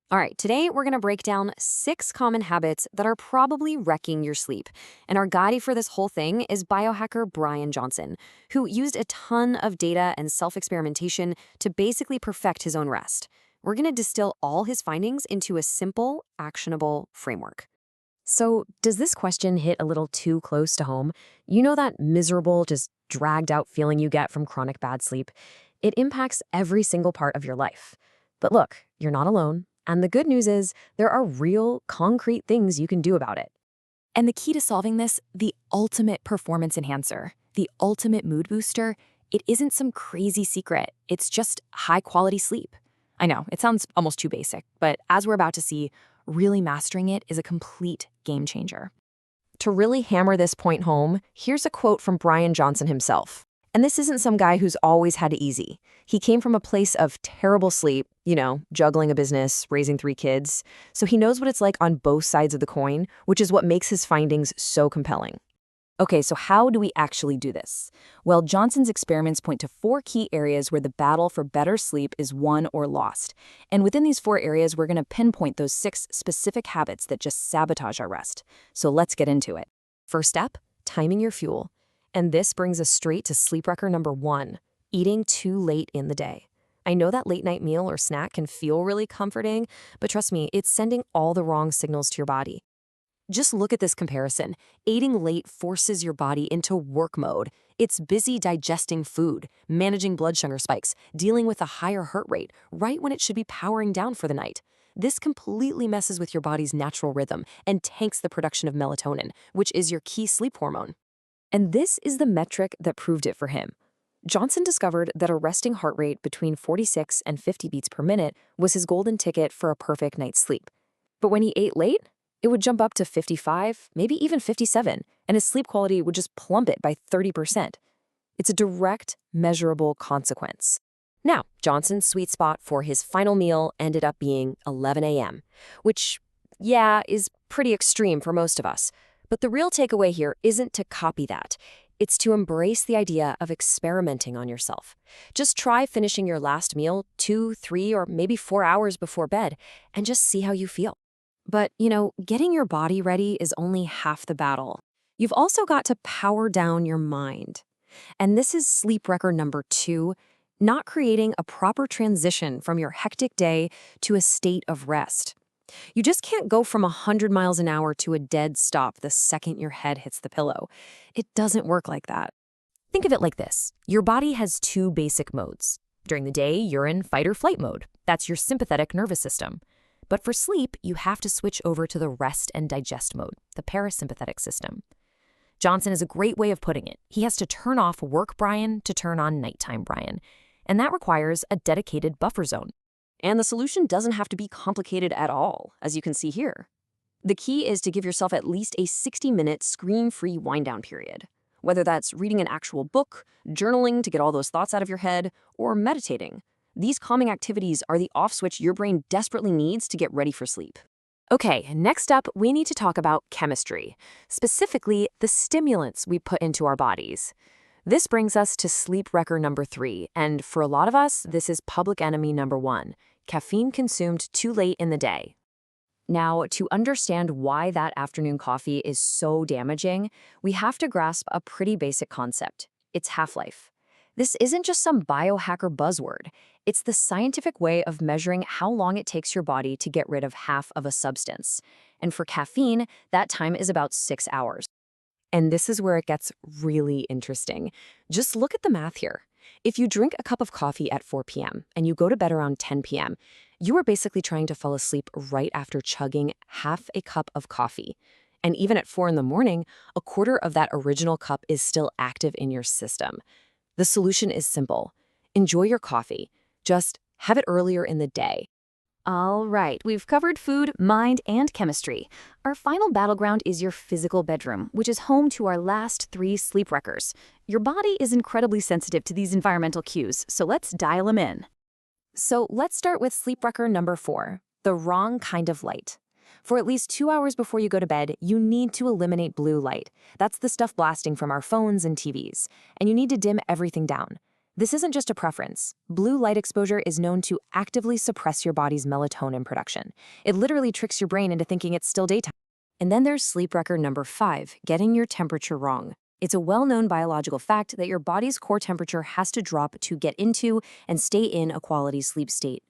All right, today we're going to break down 6 common habits that are probably wrecking your sleep. And our guide for this whole thing is biohacker Brian Johnson, who used a ton of data and self experimentation to basically perfect his own rest. We're going to distill all his findings into a simple, actionable framework. So, does this question hit a little too close to home? You know that miserable, just dragged out feeling you get from chronic bad sleep? It impacts every single part of your life. But look, you're not alone. And the good news is there are real, concrete things you can do about it. And the key to solving this, the ultimate performance enhancer, the ultimate mood booster, it isn't some crazy secret. It's just high quality sleep. I know, it sounds almost too basic, but as we're about to see, really mastering it is a complete game changer. To really hammer this point home, here's a quote from Brian Johnson himself. And this isn't some guy who's always had it easy. He came from a place of terrible sleep, juggling a business, raising 3 kids. So he knows what it's like on both sides of the coin, which is what makes his findings so compelling. Okay, so how do we actually do this? Well, Johnson's experiments point to 4 key areas where the battle for better sleep is won or lost. And within these 4 areas, we're going to pinpoint those 6 specific habits that just sabotage our rest. So let's get into it. First step, timing your fuel. And this brings us straight to sleep wrecker number 1, eating too late in the day. I know that late night meal or snack can feel really comforting, but trust me, it's sending all the wrong signals to your body. Just look at this comparison. Eating late forces your body into work mode. It's busy digesting food, managing blood sugar spikes, dealing with a higher heart rate, right when it should be powering down for the night. This completely messes with your body's natural rhythm and tanks the production of melatonin, which is your key sleep hormone. And this is the metric that proved it for him. Johnson discovered that a resting heart rate between 46 and 50 beats per minute was his golden ticket for a perfect night's sleep. But when he ate late, it would jump up to 55, maybe even 57, and his sleep quality would just plummet by 30%. It's a direct, measurable consequence. Now, Johnson's sweet spot for his final meal ended up being 11 a.m., which, yeah, is pretty extreme for most of us. But the real takeaway here isn't to copy that. It's to embrace the idea of experimenting on yourself. Just try finishing your last meal 2, 3, or maybe 4 hours before bed and just see how you feel. But, getting your body ready is only half the battle. You've also got to power down your mind. And this is sleep wrecker number 2, not creating a proper transition from your hectic day to a state of rest. You just can't go from 100 miles an hour to a dead stop the second your head hits the pillow. It doesn't work like that. Think of it like this. Your body has 2 basic modes. During the day, you're in fight or flight mode. That's your sympathetic nervous system. But for sleep, you have to switch over to the rest and digest mode, the parasympathetic system. Johnson has a great way of putting it. He has to turn off work Brian to turn on nighttime Brian. And that requires a dedicated buffer zone. And the solution doesn't have to be complicated at all, as you can see here. The key is to give yourself at least a 60-minute screen-free wind-down period. Whether that's reading an actual book, journaling to get all those thoughts out of your head, or meditating. These calming activities are the off switch your brain desperately needs to get ready for sleep. Okay, next up, we need to talk about chemistry, specifically the stimulants we put into our bodies. This brings us to sleep wrecker number 3, and for a lot of us, this is public enemy number 1, caffeine consumed too late in the day. Now, to understand why that afternoon coffee is so damaging, we have to grasp a pretty basic concept. It's half-life. This isn't just some biohacker buzzword. It's the scientific way of measuring how long it takes your body to get rid of half of a substance. And for caffeine, that time is about 6 hours. And this is where it gets really interesting. Just look at the math here. If you drink a cup of coffee at 4 p.m. and you go to bed around 10 p.m., you are basically trying to fall asleep right after chugging half a cup of coffee. And even at 4 in the morning, a quarter of that original cup is still active in your system. The solution is simple. Enjoy your coffee. Just have it earlier in the day. All right, we've covered food, mind, and chemistry. Our final battleground is your physical bedroom, which is home to our last 3 sleep wreckers. Your body is incredibly sensitive to these environmental cues, so let's dial them in. So let's start with sleep wrecker number 4, the wrong kind of light. For at least 2 hours before you go to bed, you need to eliminate blue light. That's the stuff blasting from our phones and TVs. And you need to dim everything down. This isn't just a preference. Blue light exposure is known to actively suppress your body's melatonin production. It literally tricks your brain into thinking it's still daytime. And then there's sleep record number 5, getting your temperature wrong. It's a well-known biological fact that your body's core temperature has to drop to get into and stay in a quality sleep state.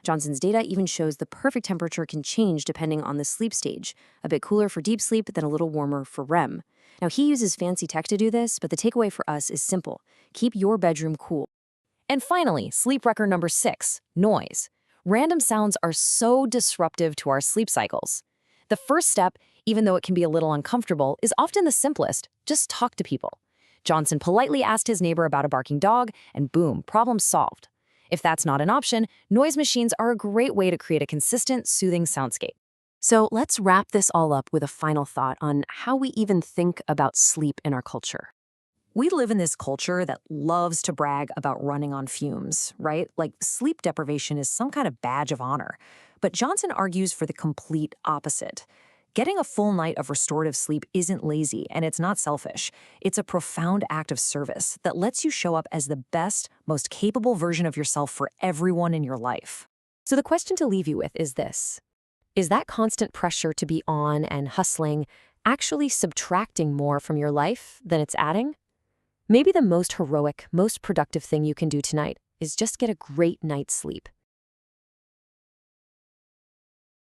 Johnson's data even shows the perfect temperature can change depending on the sleep stage, a bit cooler for deep sleep, then a little warmer for REM. Now, he uses fancy tech to do this, but the takeaway for us is simple. Keep your bedroom cool. And finally, sleep record number 6, noise. Random sounds are so disruptive to our sleep cycles. The first step, even though it can be a little uncomfortable, is often the simplest. Just talk to people. Johnson politely asked his neighbor about a barking dog, and boom, problem solved. If that's not an option, noise machines are a great way to create a consistent, soothing soundscape. So let's wrap this all up with a final thought on how we even think about sleep in our culture. We live in this culture that loves to brag about running on fumes, right? Like sleep deprivation is some kind of badge of honor. But Johnson argues for the complete opposite. Getting a full night of restorative sleep isn't lazy, and it's not selfish. It's a profound act of service that lets you show up as the best, most capable version of yourself for everyone in your life. So the question to leave you with is this. Is that constant pressure to be on and hustling actually subtracting more from your life than it's adding? Maybe the most heroic, most productive thing you can do tonight is just get a great night's sleep.